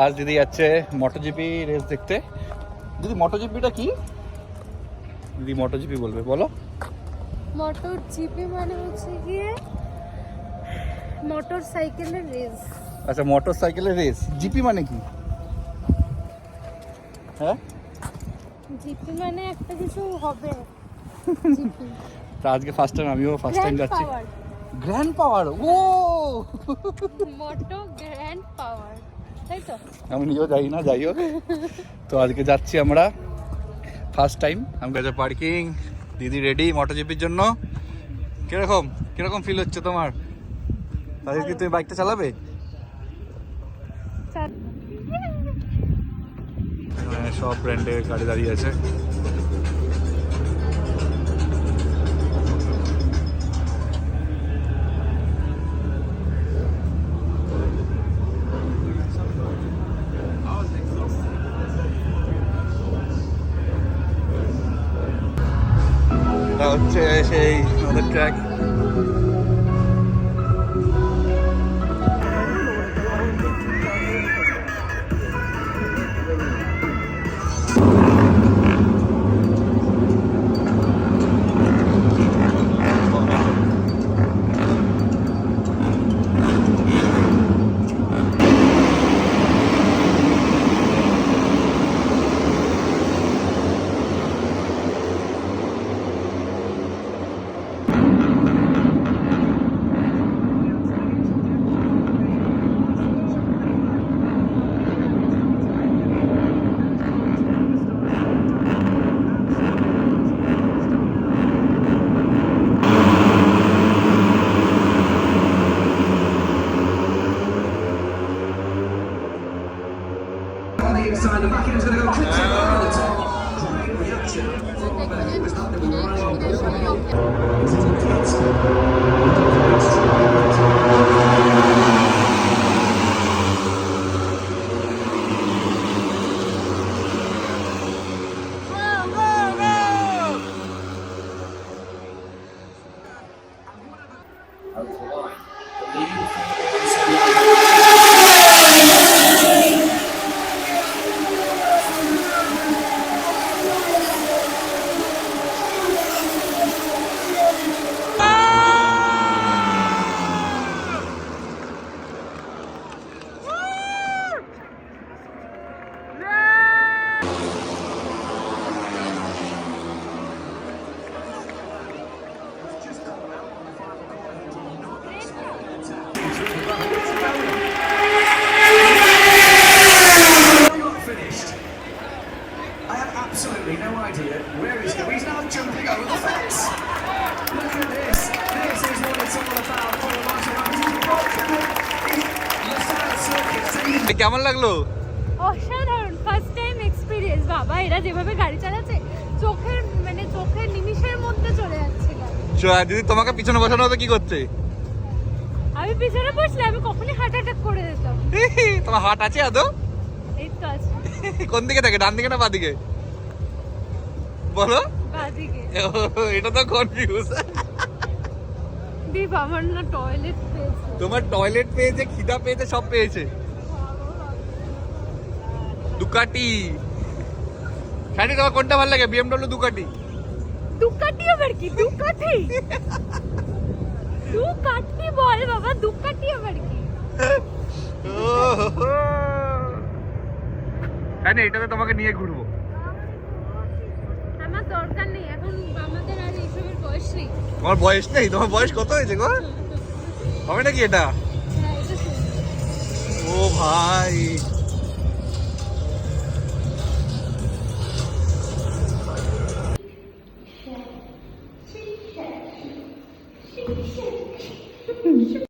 আজ দিদি যাচ্ছে মোটোজিপি রেস দেখতে। দিদি মোটোজিপিটা কি? দিদি মোটোজিপি বলবে, বলো। মোটরজিপি মানে হচ্ছে গিয়ে মোটর সাইকেলের রেস। আচ্ছা, মোটর সাইকেলের রেস। জিপি মানে কি? হ্যাঁ, জিপি মানে একটা কিছু হবে। জিপি তা আজকে ফার্স্ট টাইম, আমিও ফার্স্ট টাইম যাচ্ছি। পাওয়ার, গ্র্যান্ড পাওয়ার, ও মোটো গ্র্যান্ড পাওয়ার, তাই তো? আমি নিজেও যাই না, যাই হোক। তো আজকে যাচ্ছি আমরা ফার্স্ট টাইম। আমি কাছে পার্কিং, দিদি রেডি মোটোজিপির জন্য। কিরকম কিরকম ফিল হচ্ছে তোমার? তাহলে কি তুমি বাইকটা চালাবে? সব ব্র্যান্ডের গাড়ি দাঁড়িয়ে আছে। এটা হচ্ছে সেই আমাদের track. Inside the back end is going to go clips over the top. Great reaction from absolutely no idea where he's going. He's now jumping over the fence. Look at this. This is what it's all about. Paul Martin. কেমন লাগলো? অসাধারণ, first time experience. বাবা, এরা যেভাবে গাড়ি চালাচ্ছে চোখের নিমিষের মধ্যে চলে যাচ্ছে গাড়ি। দিদি তোমাকে পিছনে বসানো হতো, কি করতে? আমি পিছনে বসলে আমি কখনই হার্ট অ্যাটাক করে দিতাম। তোমার হার্ট আছে আদৌ? এই তো আছে। কোন দিকে থাকে, ডান দিকে না বাঁ দিকে? বলো। বাদিকে। এটা তো কনফিউজ। দীপ, আমার না টয়লেট পেয়েছে। তোমার টয়লেট পেয়েছে, খিদা পেয়েছে, সব পেয়েছে। দুকাটি। শানি, তোমার কোনটা ভালো লাগে, বিএমডব্লিউ দুকাটি? দুকাটি আবার কি? দুকাটি দুকাটি বল বাবা, দুকাটি আবার কি? শানি, এটাতে তোমাকে নিয়ে ঘুরবো। আমার দরকার নেই, এখন আমাদের আর এইসবের বয়স নেই। তোমার বয়স নেই? তোমার বয়স কত হয়েছে গো? হবে নাকি এটা? হ্যাঁ, এটা ও ভাই,